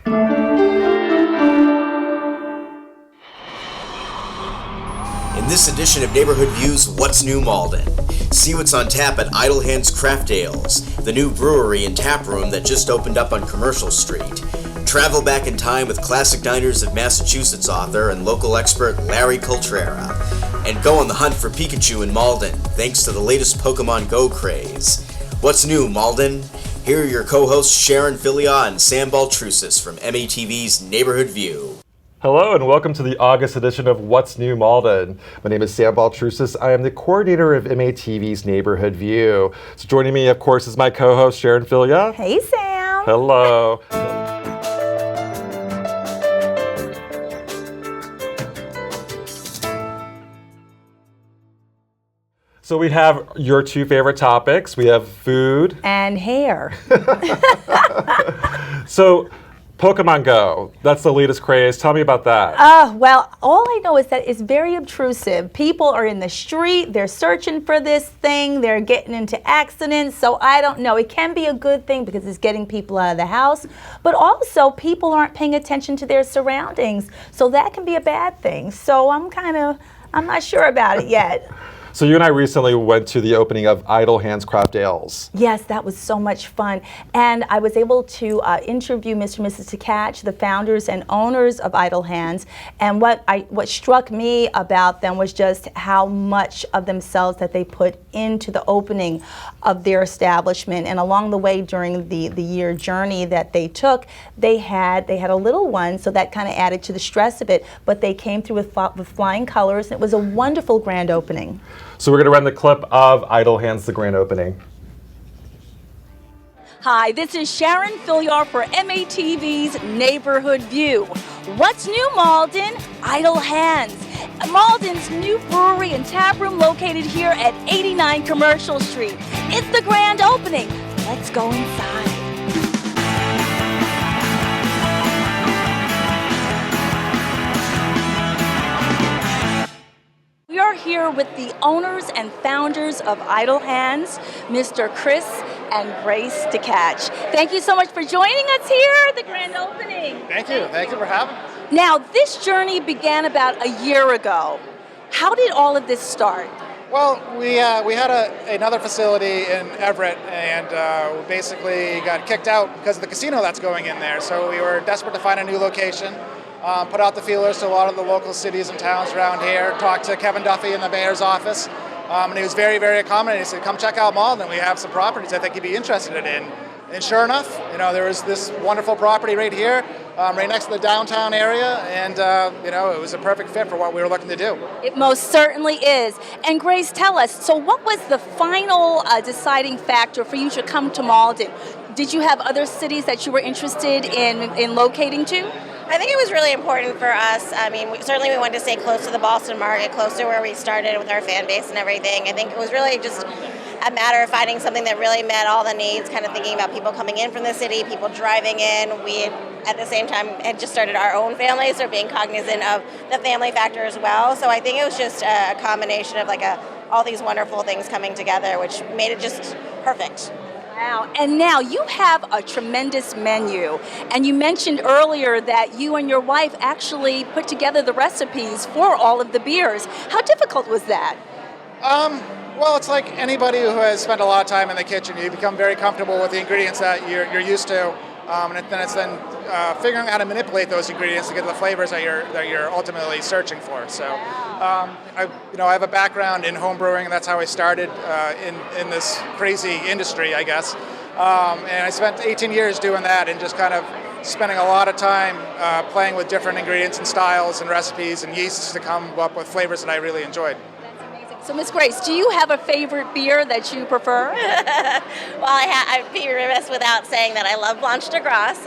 In this edition of Neighborhood Views, What's New Malden? See what's on tap at Idle Hands Craft Ales, the new brewery and taproom that just opened up on Commercial Street. Travel back in time with Classic Diners of Massachusetts author and local expert Larry Cultrera. And go on the hunt for Picachu in Malden, thanks to the latest Pokemon Go craze. What's new, Malden? Here are your co-hosts Sharon, Fillyaw, and Sam Baltrusis from MATV's Neighborhood View. Hello and welcome to the August edition of What's New Malden. My name is Sam Baltrusis. I am the coordinator of MATV's Neighborhood View. So joining me, of course, is my co-host Sharon Fillyaw. Hey, Sam. Hello. So we have your two favorite topics. We have food and hair. So Pokemon Go, that's the latest craze. Tell me about that. Well, all I know is that it's very obtrusive. People are in the street, they're searching for this thing, they're getting into accidents, so I don't know. It can be a good thing because it's getting people out of the house, but also people aren't paying attention to their surroundings, so that can be a bad thing. So I'm not sure about it yet. So you and I recently went to the opening of Idle Hands Craft Ales. Yes, that was so much fun. And I was able to interview Mr. and Mrs. Picachu, the founders and owners of Idle Hands. And what struck me about them was just how much of themselves that they put into the opening of their establishment. And along the way during the year journey that they took, they had a little one, so that kind of added to the stress of it. But they came through with flying colors. And it was a wonderful grand opening. So we're going to run the clip of Idle Hands, the grand opening. Hi, this is Sharon Fillyaw for MATV's Neighborhood View. What's new, Malden? Idle Hands. Malden's new brewery and taproom located here at 89 Commercial Street. It's the grand opening. Let's go inside. We are here with the owners and founders of Idle Hands, Mr. Chris and Grace Picachu. Thank you so much for joining us here at the grand opening. Thank you. Thank you for having me. Now, this journey began about a year ago. How did all of this start? Well, we had another facility in Everett, and we basically got kicked out because of the casino that's going in there. So we were desperate to find a new location. Put out the feelers to a lot of the local cities and towns around here, talked to Kevin Duffy in the mayor's office, and he was very, very accommodating. He said, come check out Malden, we have some properties I think you'd be interested in. And sure enough, there was this wonderful property right here, right next to the downtown area, and it was a perfect fit for what we were looking to do. It most certainly is. And Grace, tell us, so what was the final deciding factor for you to come to Malden? Did you have other cities that you were interested in locating to? I think it was really important for us. I mean, certainly we wanted to stay close to the Boston market, close to where we started with our fan base and everything. I think it was really just a matter of finding something that really met all the needs, kind of thinking about people coming in from the city, people driving in. We, at the same time, had just started our own family, so being cognizant of the family factor as well. So I think it was just a combination of all these wonderful things coming together, which made it just perfect. Wow. And now you have a tremendous menu. And you mentioned earlier that you and your wife actually put together the recipes for all of the beers. How difficult was that? Well, it's like anybody who has spent a lot of time in the kitchen. You become very comfortable with the ingredients that you're used to. And then it's figuring out how to manipulate those ingredients to get the flavors that you're ultimately searching for. So, I have a background in home brewing, and that's how I started in this crazy industry, I guess. And I spent 18 years doing that, and just kind of spending a lot of time playing with different ingredients and styles and recipes and yeasts to come up with flavors that I really enjoyed. So, Ms. Grace, do you have a favorite beer that you prefer? Well, I'd be remiss without saying that I love Blanche de Grasse.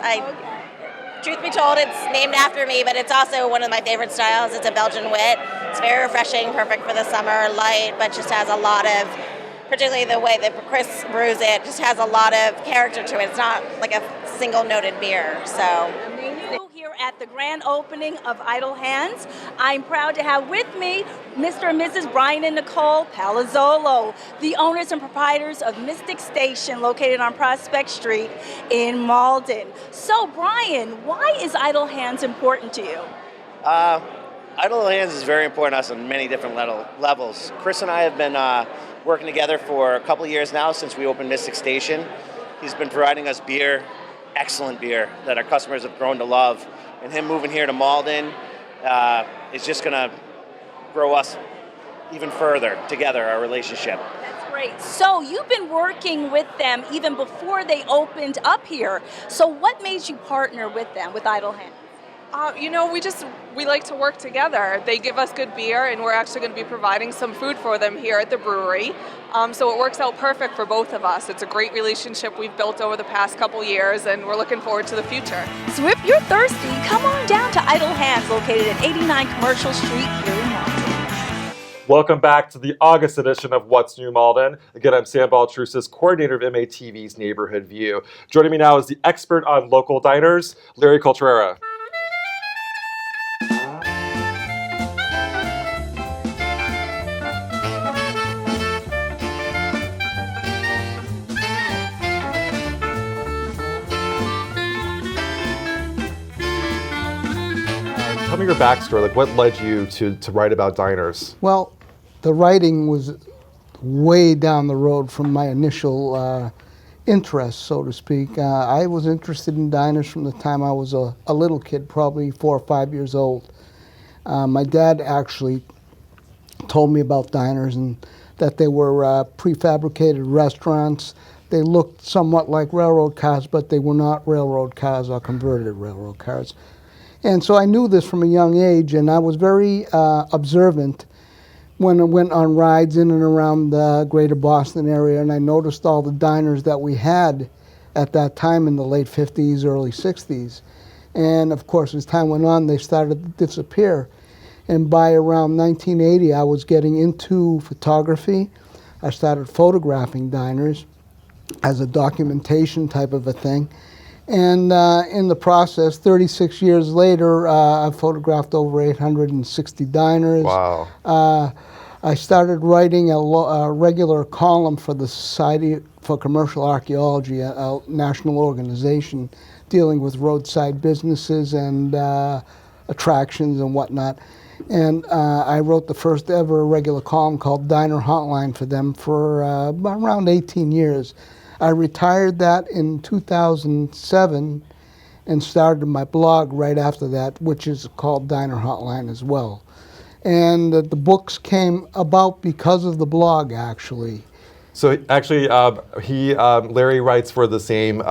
Truth be told, it's named after me, but it's also one of my favorite styles. It's a Belgian wit. It's very refreshing, perfect for the summer, light, but just has a lot of, particularly the way that Chris brews it, just has a lot of character to it. It's not like a single noted beer. So. Amazing. here at the grand opening of Idle Hands. I'm proud to have with me Mr. and Mrs. Brian and Nicole Palazzolo, the owners and proprietors of Mystic Station, located on Prospect Street in Malden. So, Brian, why is Idle Hands important to you? Idle Hands is very important to us on many different levels. Chris and I have been working together for a couple of years now since we opened Mystic Station. He's been providing us beer, excellent beer, that our customers have grown to love. And him moving here to Malden is just going to grow us even further together, our relationship. That's great. So you've been working with them even before they opened up here. So what made you partner with them, with Idle Hands? We like to work together. They give us good beer, and we're actually going to be providing some food for them here at the brewery. So it works out perfect for both of us. It's a great relationship we've built over the past couple years, and we're looking forward to the future. So if you're thirsty, come on down to Idle Hands, located at 89 Commercial Street here in Malden. Welcome back to the August edition of What's New Malden. Again, I'm Sam Baltrusis, coordinator of MATV's Neighborhood View. Joining me now is the expert on local diners, Larry Cultrera. Tell me your backstory, like what led you to write about diners? Well, the writing was way down the road from my initial interest, so to speak. I was interested in diners from the time I was a little kid, probably 4 or 5 years old. My dad actually told me about diners and that they were prefabricated restaurants. They looked somewhat like railroad cars, but they were not railroad cars or converted railroad cars. And so I knew this from a young age, and I was very observant when I went on rides in and around the greater Boston area, and I noticed all the diners that we had at that time in the late 50s, early 60s. And of course, as time went on, they started to disappear. And by around 1980, I was getting into photography. I started photographing diners as a documentation type of a thing. And in the process, 36 years later, I've photographed over 860 diners. Wow. I started writing a regular column for the Society for Commercial Archaeology, a national organization dealing with roadside businesses and attractions and whatnot. And I wrote the first ever regular column called Diner Hotline for them for around 18 years. I retired that in 2007 and started my blog right after that, which is called Diner Hotline as well. And the books came about because of the blog, actually. So actually, Larry writes for the same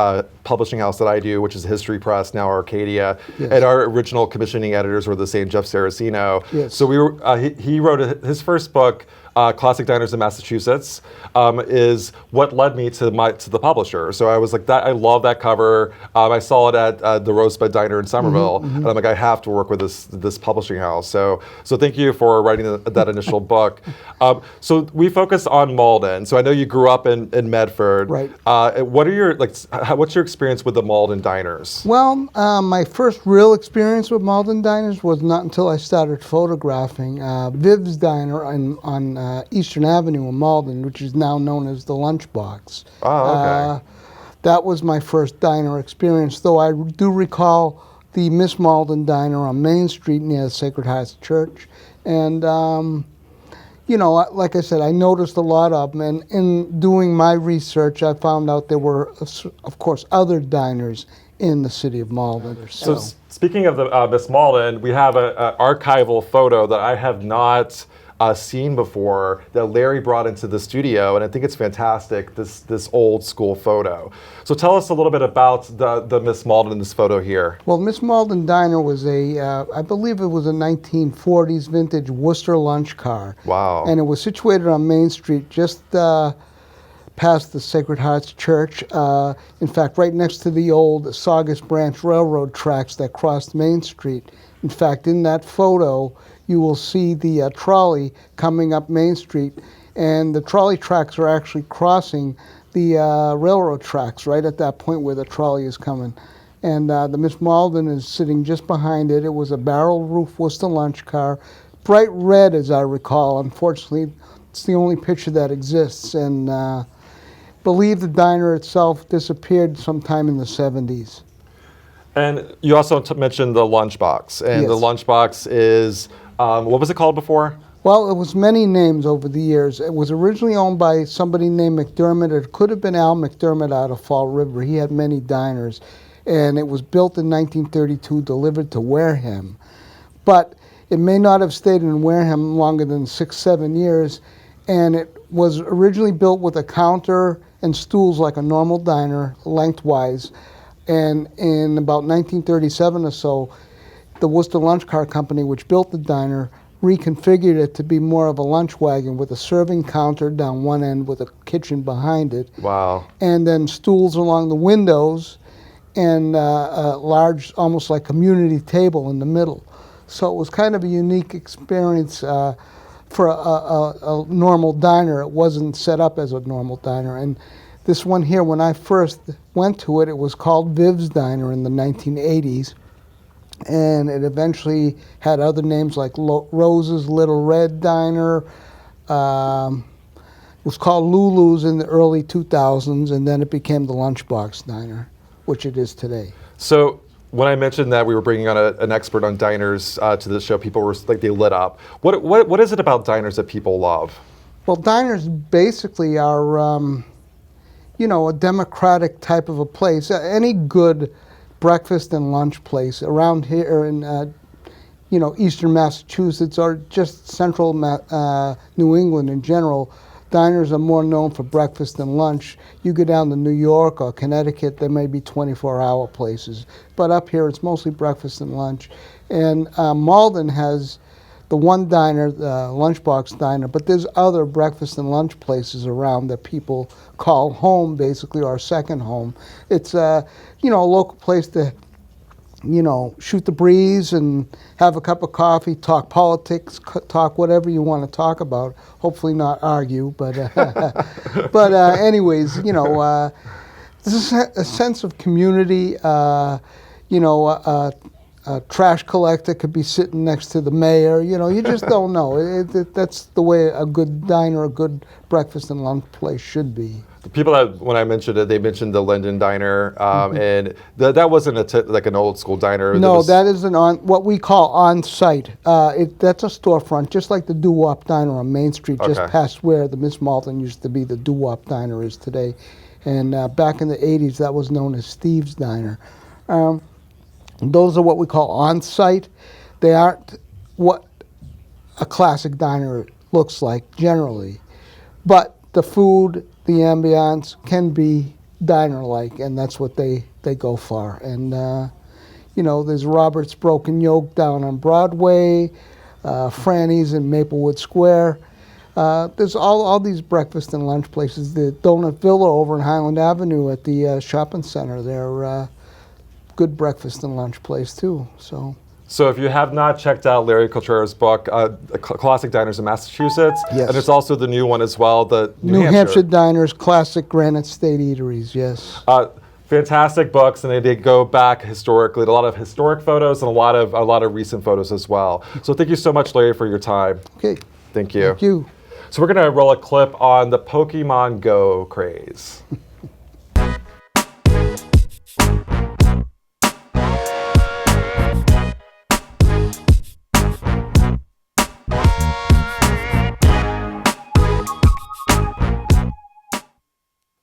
publishing house that I do, which is History Press, now Arcadia. Yes. And our original commissioning editors were the same, Jeff Saraceno. Yes. So he wrote his first book, Classic Diners in Massachusetts, is what led me to the publisher. So I was like, I love that cover. I saw it at the Rosebud Diner in Somerville, and I'm like, I have to work with this publishing house. So thank you for writing that initial book. So we focus on Malden. So I know you grew up in Medford. Right. What's your experience with the Malden diners? Well, my first real experience with Malden diners was not until I started photographing Viv's Diner on Eastern Avenue in Malden, which is now known as the Lunchbox. Oh, okay. That was my first diner experience, though I do recall the Miss Malden Diner on Main Street near the Sacred Hearts Church. And, like I said, I noticed a lot of them. And in doing my research, I found out there were, of course, other diners in the city of Malden. So speaking of the Miss Malden, we have an archival photo that I have not seen before that Larry brought into the studio, and I think it's fantastic, this old school photo. So tell us a little bit about the Miss Malden in this photo here. Well, Miss Malden Diner was I believe it was a 1940s vintage Worcester lunch car. Wow. And it was situated on Main Street, just past the Sacred Hearts Church. In fact, right next to the old Saugus Branch Railroad tracks that crossed Main Street. In fact, in that photo, you will see the trolley coming up Main Street, and the trolley tracks are actually crossing the railroad tracks right at that point where the trolley is coming. And the Miss Malden is sitting just behind it. It was a barrel roof Worcester lunch car, bright red as I recall. Unfortunately, it's the only picture that exists. And believe the diner itself disappeared sometime in the 70s. And you also mentioned the lunchbox. And Yes. the lunchbox is, what was it called before? Well, it was many names over the years. It was originally owned by somebody named McDermott. It could have been Al McDermott out of Fall River. He had many diners. And it was built in 1932, delivered to Wareham. But it may not have stayed in Wareham longer than 6-7 years. And it was originally built with a counter and stools like a normal diner, lengthwise. And in about 1937 or so, the Worcester Lunch Car Company, which built the diner, reconfigured it to be more of a lunch wagon with a serving counter down one end with a kitchen behind it. Wow. And then stools along the windows and a large, almost like community table in the middle. So it was kind of a unique experience for a normal diner. It wasn't set up as a normal diner. And this one here, when I first went to it, it was called Viv's Diner in the 1980s. And it eventually had other names like Rose's Little Red Diner. It was called Lulu's in the early 2000s, and then it became the Lunchbox Diner, which it is today. So when I mentioned that we were bringing on an expert on diners to the show, people were like, they lit up. What is it about diners that people love? Well, diners basically are, a democratic type of a place. Any good breakfast and lunch place around here in, eastern Massachusetts or just central New England in general, diners are more known for breakfast and lunch. You go down to New York or Connecticut, there may be 24-hour places. But up here, it's mostly breakfast and lunch. And Malden has the one diner, the Lunchbox Diner, but there's other breakfast and lunch places around that people call home, basically, or second home. It's a local place to, shoot the breeze and have a cup of coffee, talk politics, talk whatever you want to talk about. Hopefully not argue, but anyways, there's a sense of community. A trash collector could be sitting next to the mayor. You just don't know. That's the way a good diner, a good breakfast and lunch place should be. The people that, when I mentioned it, they mentioned the Linden Diner, and that wasn't like an old school diner. No, that is what we call on-site. That's a storefront, just like the Doo-Wop Diner on Main Street, just past where the Miss Malden used to be, the Doo-Wop Diner is today. And back in the 80s, that was known as Steve's Diner. Those are what we call on-site. They aren't what a classic diner looks like generally. But the food, the ambiance can be diner-like, and that's what they go for. And, there's Robert's Broken Yoke down on Broadway, Franny's in Maplewood Square. There's all these breakfast and lunch places. The Donut Villa over in Highland Avenue at the shopping center, they're good breakfast and lunch place too. So if you have not checked out Larry Cultrera's book, Classic Diners in Massachusetts, yes. And there's also the new one as well, the New Hampshire Diners, Classic Granite State Eateries, yes. Fantastic books, and they go back historically, a lot of historic photos and a lot of recent photos as well. So thank you so much, Larry, for your time. Okay. Thank you. Thank you. So we're gonna roll a clip on the Pokemon Go craze.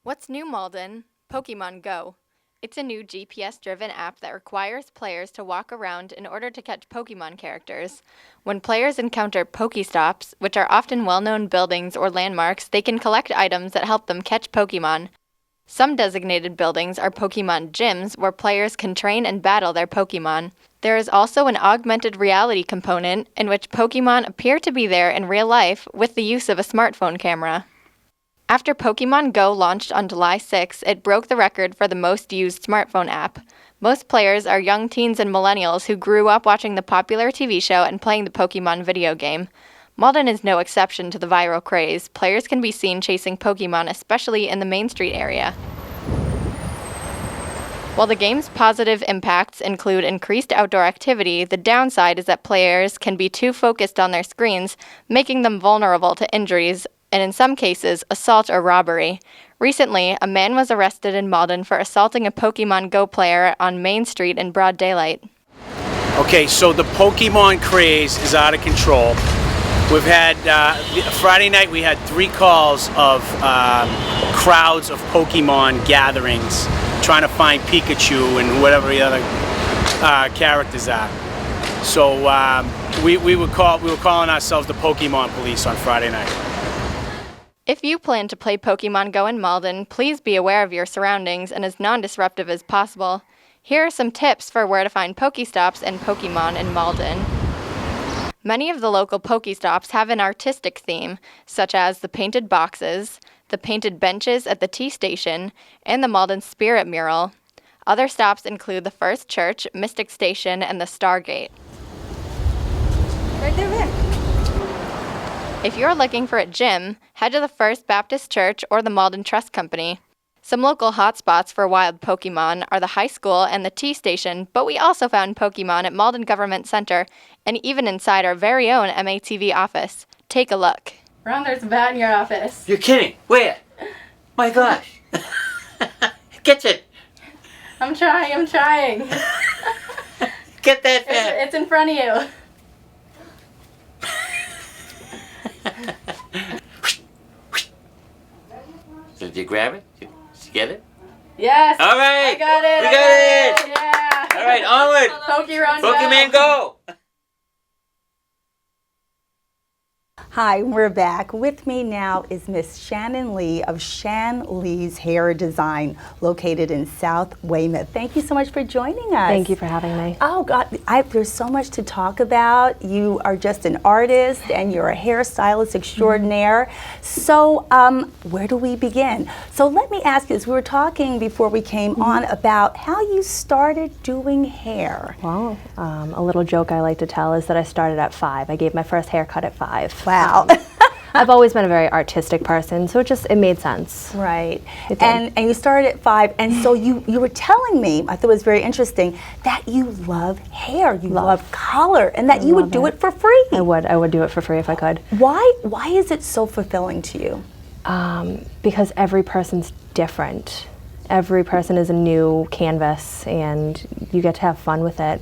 What's new, Malden? Pokemon Go. It's a new GPS-driven app that requires players to walk around in order to catch Pokemon characters. When players encounter Pokestops, which are often well-known buildings or landmarks, they can collect items that help them catch Pokemon. Some designated buildings are Pokemon gyms, where players can train and battle their Pokemon. There is also an augmented reality component in which Pokemon appear to be there in real life with the use of a smartphone camera. After Pokemon Go launched on July 6, it broke the record for the most used smartphone app. Most players are young teens and millennials who grew up watching the popular TV show and playing the Pokemon video game. Malden is no exception to the viral craze. Players can be seen chasing Pokemon, especially in the Main Street area. While the game's positive impacts include increased outdoor activity, the downside is that players can be too focused on their screens, making them vulnerable to injuries and, in some cases, assault or robbery. Recently, a man was arrested in Malden for assaulting a Pokemon Go player on Main Street in broad daylight. Okay, so the Pokemon craze is out of control. We've had, Friday night we had 3 calls of crowds of Pokemon gatherings trying to find Picachu and whatever the other characters are. So we were calling ourselves the Pokemon police on Friday night. If you plan to play Pokemon Go in Malden, please be aware of your surroundings and as non-disruptive as possible. Here are some tips for where to find Pokestops and Pokemon in Malden. Many of the local Pokestops have an artistic theme, such as the painted boxes, the painted benches at the tea station, and the Malden Spirit mural. Other stops include the First Church, Mystic Station, and the Stargate. Right there, Vic. If you're looking for a gym, head to the First Baptist Church or the Malden Trust Company. Some local hotspots for wild Pokemon are the high school and the tea station, but we also found Pokemon at Malden Government Center and even inside our very own MATV office. Take a look. Ron, there's a bat in your office. You're kidding. Where? My gosh. Catch it. I'm trying. Get that bat. It's in front of you. Did you grab it? Did you get it? Yes. All right. I got it. We got it. Yeah. All right, onward. Pokemon Go. Hi, we're back. With me now is Miss Shannon Lee of Shan Lee's Hair Design, located in South Weymouth. Thank you so much for joining us. Thank you for having me. Oh God, there's so much to talk about. You are just an artist and you're a hairstylist extraordinaire. So where do we begin? So let me ask you this. We were talking before we came on about how you started doing hair. Well, a little joke I like to tell is that I started at 5. I gave my first haircut at 5. Wow. I've always been a very artistic person, so it made sense. Right. And you started at 5, and so you were telling me, I thought it was very interesting, that you love hair, you love color, and that you would do it for free. I would do it for free if I could. Why is it so fulfilling to you? Because every person's different. Every person is a new canvas, and you get to have fun with it.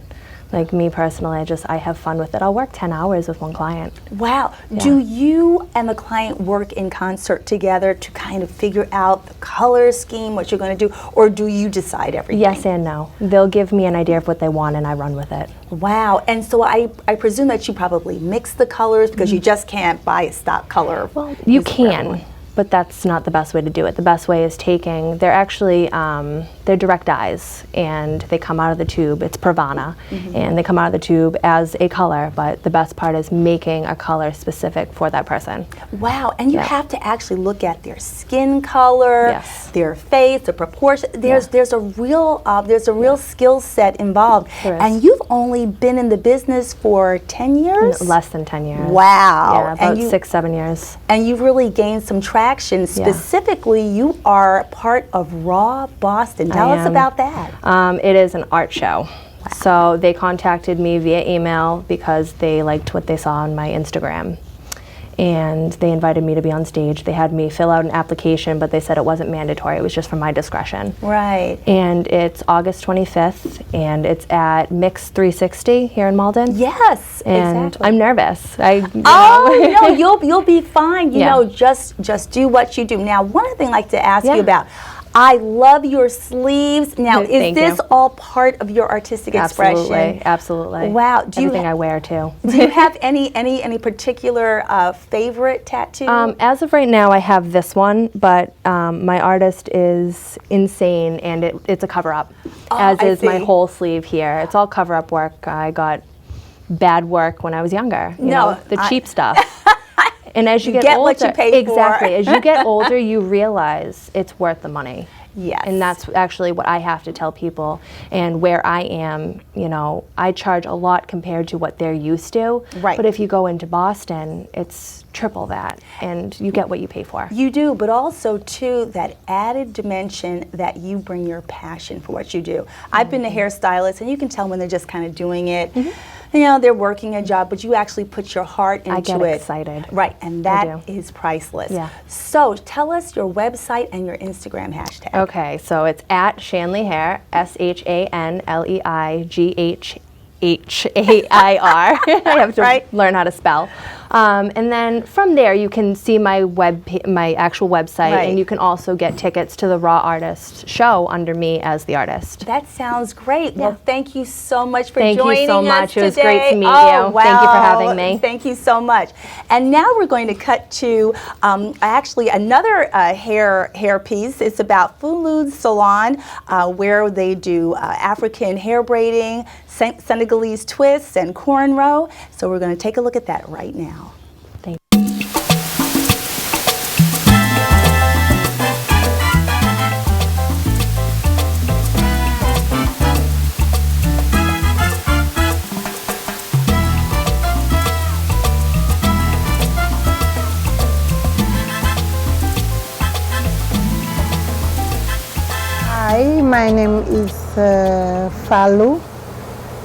Like me personally, I have fun with it. I'll work 10 hours with one client. Wow. Yeah. Do you and the client work in concert together to kind of figure out the color scheme, what you're going to do, or do you decide everything? Yes and no. They'll give me an idea of what they want and I run with it. Wow. And so I presume that you probably mix the colors because you just can't buy a stock color. Well, you can, but that's not the best way to do it. The best way is they're actually, they're direct dyes, and they come out of the tube. It's Pravana, and they come out of the tube as a color, but the best part is making a color specific for that person. Wow, and you have to actually look at their skin color, their face, the proportion. There's a real skill set involved. And you've only been in the business for 10 years? Less than 10 years. Wow. Yeah, about 6, 7 years. And you've really gained some traction. Specifically, you are part of Raw Boston. Tell us about that. It is an art show. Wow. So they contacted me via email because they liked what they saw on my Instagram. And they invited me to be on stage. They had me fill out an application, but they said it wasn't mandatory. It was just for my discretion. Right. And it's August 25th, and it's at Mix 360 here in Malden. Yes, and exactly. I'm nervous. No, you'll be fine. You know, just do what you do. Now, one other thing I'd like to ask you about. I love your sleeves. Now, is this all part of your artistic expression? Absolutely. Wow. Everything I wear too. Do you have any particular favorite tattoo? As of right now, I have this one, but my artist is insane, and it's a cover-up, as is my whole sleeve here. It's all cover-up work. I got bad work when I was younger. You know, the cheap stuff. And as you get older, what you pay exactly. for. As you get older, you realize it's worth the money. Yes. And that's actually what I have to tell people. And where I am, you know, I charge a lot compared to what they're used to. Right. But if you go into Boston, it's triple that, and you get what you pay for. You do, but also too that added dimension that you bring your passion for what you do. I've been a hairstylist, and you can tell when they're just kind of doing it. You know, they're working a job, but you actually put your heart into it. I get excited. Right, and that is priceless. Yeah. So tell us your website and your Instagram hashtag. Okay, so it's at Shanley Hair, ShanleiHair. I have to learn how to spell. And then from there, you can see my actual website, and you can also get tickets to the Raw Artist show under me as the artist. That sounds great. Well, thank you so much for joining us. Thank you so much. It was great to meet you. Wow. Thank you for having me. Thank you so much. And now we're going to cut to actually another hair piece. It's about Fillyaw Salon, where they do African hair braiding, Senegalese twists, and cornrow. So we're going to take a look at that right now. Thank you. Hi, my name is Fallou.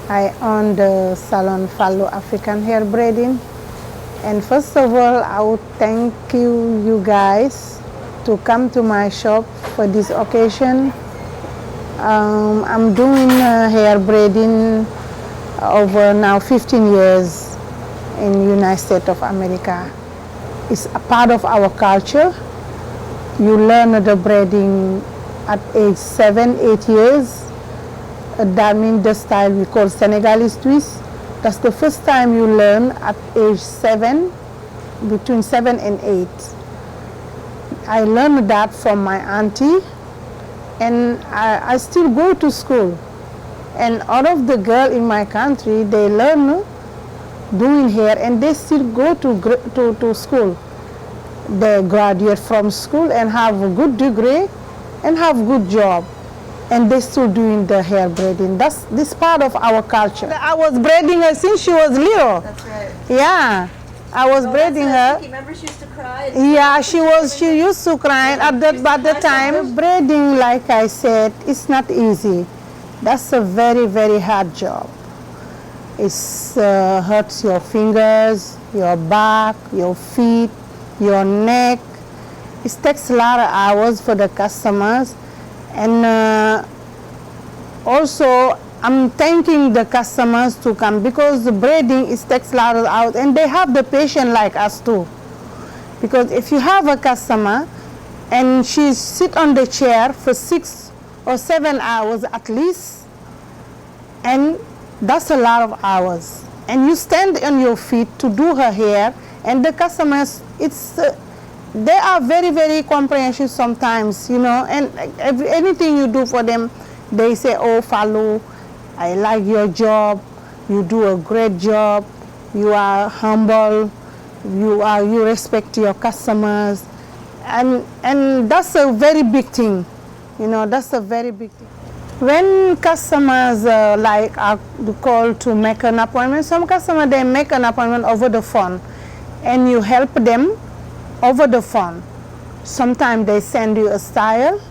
I own the salon Fallou African Hair Braiding. And first of all, I would thank you guys to come to my shop for this occasion. I'm doing hair braiding over now 15 years in the United States of America. It's a part of our culture. You learn the braiding at age 7, 8 years. That means the style we call Senegalese twist. That's the first time you learn at age 7, between 7 and 8. I learned that from my auntie, and I still go to school. And all of the girls in my country, they learn doing hair, and they still go to school. They graduate from school and have a good degree and have good job. And they're still doing the hair braiding. That's this part of our culture. I was braiding her since she was little. That's right. Yeah, I was braiding her. Remember, she used to cry. Yeah, she used to cry at the time. Braiding, like I said, it's not easy. That's a very, very hard job. It hurts your fingers, your back, your feet, your neck. It takes a lot of hours for the customers. And also, I'm thanking the customers to come, because the braiding takes a lot of hours, and they have the patience like us too. Because if you have a customer and she sit on the chair for 6 or 7 hours at least, and that's a lot of hours. And you stand on your feet to do her hair, and the customers, they are very, very comprehensive sometimes, you know, and anything you do for them, they say, oh, Fallou, I like your job, you do a great job, you are humble, you respect your customers, and that's a very big thing, you know, that's a very big thing. When customers are called to make an appointment, some customers, they make an appointment over the phone, and you help them over the phone. Sometimes they send you a style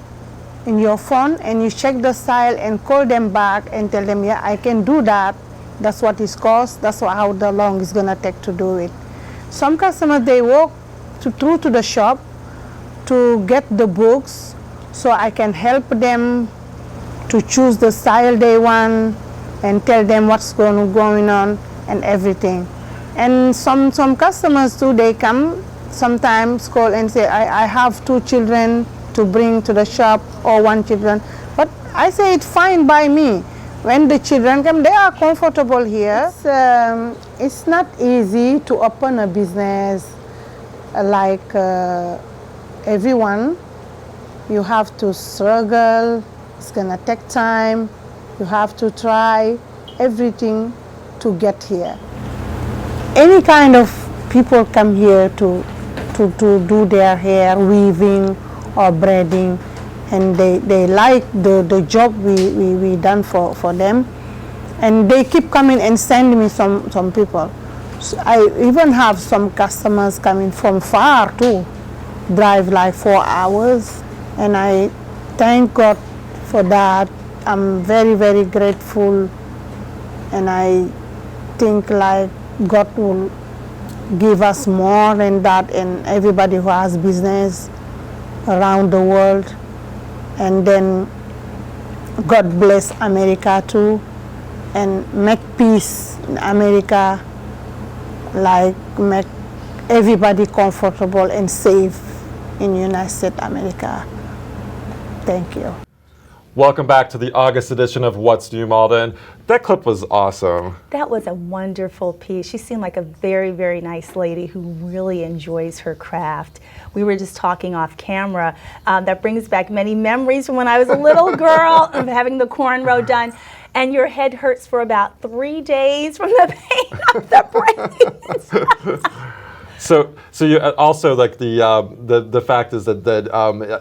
in your phone, and you check the style and call them back and tell them, yeah, I can do that. That's what it costs. That's how long it's gonna take to do it. Some customers, they walk through to the shop to get the books, so I can help them to choose the style they want and tell them what's going on and everything. And some customers too, they come sometimes call and say, I have 2 children to bring to the shop, or 1 children. But I say it's fine by me. When the children come, they are comfortable here. It's not easy to open a business like everyone. You have to struggle. It's gonna take time. You have to try everything to get here. Any kind of people come here to do their hair, weaving or braiding. and they like the job we done for them, and they keep coming and send me some people. So I even have some customers coming from far too, drive like 4 hours, and I thank God for that. I'm very, very grateful, and I think like God will give us more than that, and everybody who has business around the world. And then God bless America too, and make peace in America, like make everybody comfortable and safe in United States America. Thank you. Welcome back to the August edition of What's New Malden. That clip was awesome. That was a wonderful piece. She seemed like a very, very nice lady who really enjoys her craft. We were just talking off camera. That brings back many memories from when I was a little girl of having the cornrow done. And your head hurts for about 3 days from the pain of the braids. So you also like the fact is that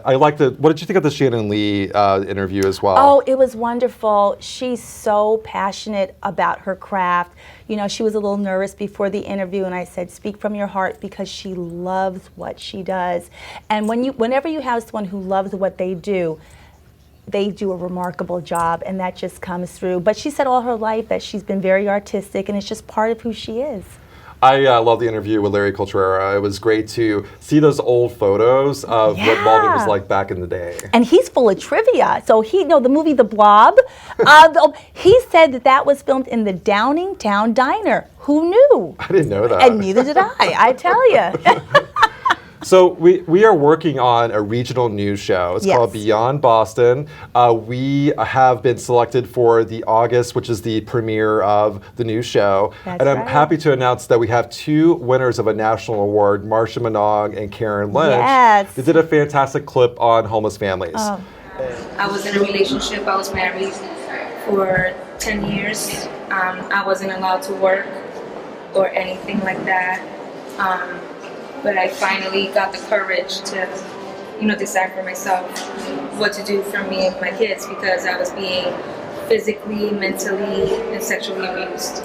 I like the. What did you think of the Shannon Lee interview as well? Oh, it was wonderful. She's so passionate about her craft. You know, she was a little nervous before the interview, and I said, "Speak from your heart," because she loves what she does. And whenever you have someone who loves what they do a remarkable job, and that just comes through. But she said all her life that she's been very artistic, and it's just part of who she is. I love the interview with Larry Cultrera. It was great to see those old photos of what Malden was like back in the day. And he's full of trivia. So the movie The Blob, he said that was filmed in the Downingtown Diner. Who knew? I didn't know that. And neither did I tell you. So we are working on a regional news show. It's called Beyond Boston. We have been selected for the August, which is the premiere of the new show. That's and I'm right. happy to announce that we have 2 winners of a national award, Marcia Minong and Karen Lynch. Yes. They did a fantastic clip on homeless families. Oh. I was in a relationship. I was married for 10 years. I wasn't allowed to work or anything like that. But I finally got the courage to, decide for myself what to do for me and my kids, because I was being physically, mentally, and sexually abused.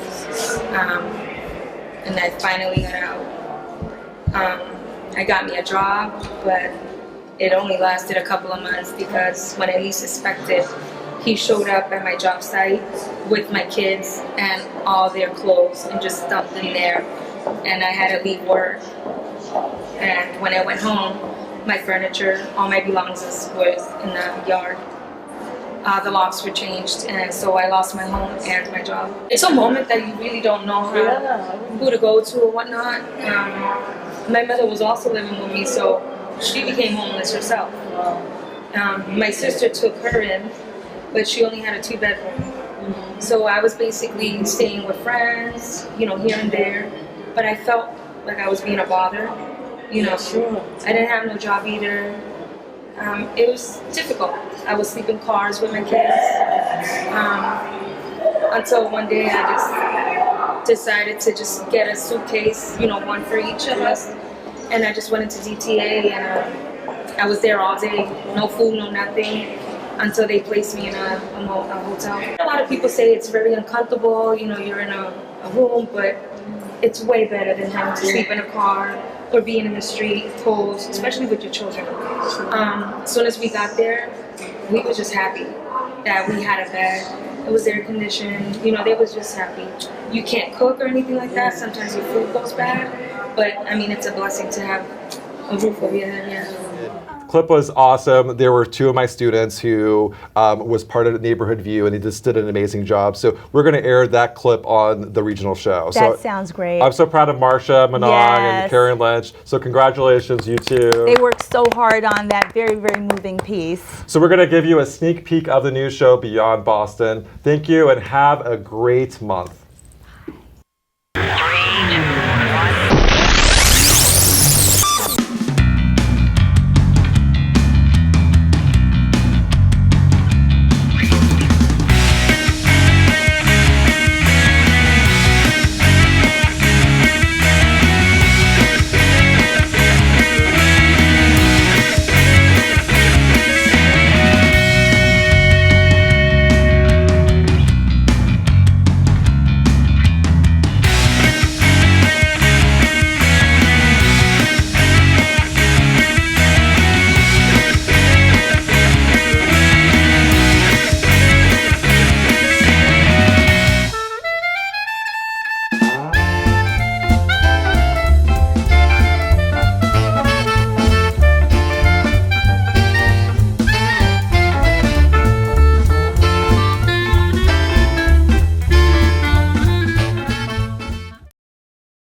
And I finally got out. I got me a job, but it only lasted a couple of months, because when I least suspected, he showed up at my job site with my kids and all their clothes and just dumped them there. And I had to leave work. And when I went home, my furniture, all my belongings was in the yard. The locks were changed, and so I lost my home and my job. It's a moment that you really don't know who to go to or whatnot. My mother was also living with me, so she became homeless herself. My sister took her in, but she only had a 2-bedroom. So I was basically staying with friends, here and there, but I felt like I was being a bother. I didn't have no job either. It was difficult. I would sleep in cars with my kids. Until one day I just decided to just get a suitcase, one for each of us. And I just went into DTA, and I was there all day, no food, no nothing, until they placed me in a hotel. A lot of people say it's very uncomfortable, you're in a room, but it's way better than having to sleep in a car or being in the street, cold, especially with your children. As soon as we got there, we were just happy that we had a bed. It was air conditioned. They was just happy. You can't cook or anything like that. Sometimes your food goes bad, but it's a blessing to have a roof over your head. Yeah. Clip was awesome. There were 2 of my students who was part of Neighborhood View, and they just did an amazing job. So we're going to air that clip on the regional show. That sounds great. I'm so proud of Marcia Minong and Karen Lynch. So congratulations, you 2. They worked so hard on that very, very moving piece. So we're going to give you a sneak peek of the new show, Beyond Boston. Thank you, and have a great month.